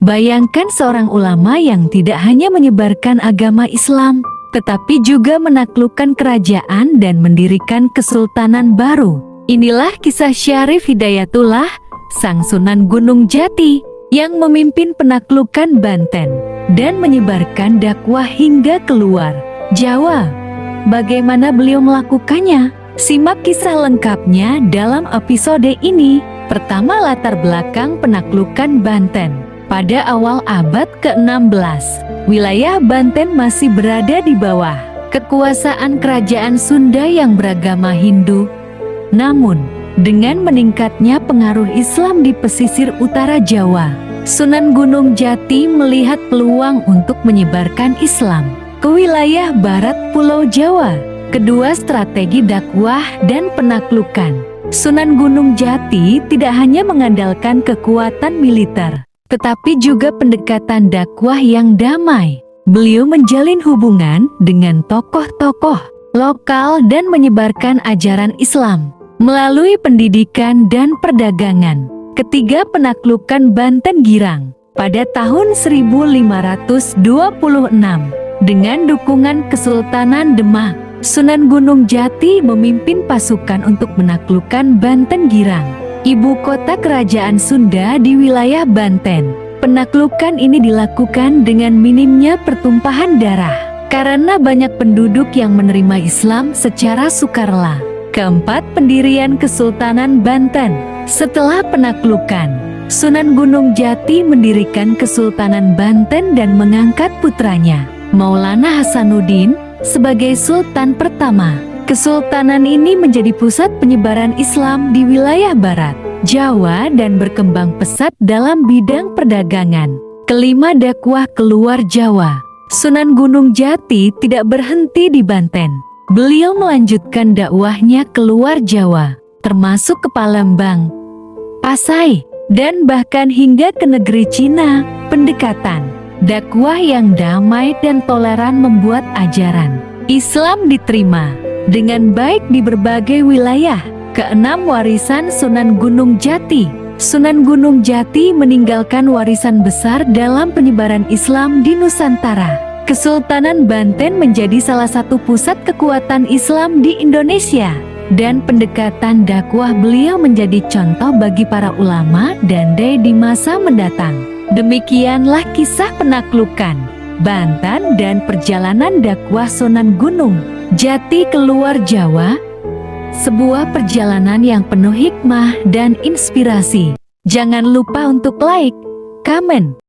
Bayangkan seorang ulama yang tidak hanya menyebarkan agama Islam, tetapi juga menaklukkan kerajaan dan mendirikan kesultanan baru. Inilah kisah Syarif Hidayatullah, sang Sunan Gunung Jati, yang memimpin penaklukan Banten dan menyebarkan dakwah hingga keluar Jawa. Bagaimana beliau melakukannya? Simak kisah lengkapnya dalam episode ini. Pertama, latar belakang penaklukan Banten. Pada awal abad ke-16, wilayah Banten masih berada di bawah kekuasaan kerajaan Sunda yang beragama Hindu. Namun, dengan meningkatnya pengaruh Islam di pesisir utara Jawa, Sunan Gunung Jati melihat peluang untuk menyebarkan Islam ke wilayah barat Pulau Jawa. Kedua strategi dakwah dan penaklukan. Sunan Gunung Jati tidak hanya mengandalkan kekuatan militer, tetapi juga pendekatan dakwah yang damai. Beliau menjalin hubungan dengan tokoh-tokoh lokal dan menyebarkan ajaran Islam melalui pendidikan dan perdagangan. Ketiga, penaklukan Banten Girang pada tahun 1526 dengan dukungan Kesultanan Demak. Sunan Gunung Jati memimpin pasukan untuk menaklukkan Banten Girang, ibu kota kerajaan Sunda di wilayah Banten. Penaklukan ini dilakukan dengan minimnya pertumpahan darah karena banyak penduduk yang menerima Islam secara sukarela. Keempat, pendirian Kesultanan Banten. Setelah penaklukan, Sunan Gunung Jati mendirikan Kesultanan Banten dan mengangkat putranya, Maulana Hasanuddin, sebagai sultan pertama. Kesultanan ini menjadi pusat penyebaran Islam di wilayah barat Jawa dan berkembang pesat dalam bidang perdagangan. Kelima, dakwah keluar Jawa. Sunan Gunung Jati tidak berhenti di Banten. Beliau melanjutkan dakwahnya keluar Jawa, termasuk ke Palembang, Pasai, dan bahkan hingga ke negeri Cina. Pendekatan dakwah yang damai dan toleran membuat ajaran Islam diterima dengan baik di berbagai wilayah. Keenam, warisan Sunan Gunung Jati. Sunan Gunung Jati meninggalkan warisan besar dalam penyebaran Islam di Nusantara. Kesultanan Banten menjadi salah satu pusat kekuatan Islam di Indonesia, dan pendekatan dakwah beliau menjadi contoh bagi para ulama dan dai di masa mendatang. Demikianlah kisah penaklukan Banten dan perjalanan dakwah Sunan Gunung Jati keluar Jawa. Sebuah perjalanan yang penuh hikmah dan inspirasi. Jangan lupa untuk like, komen,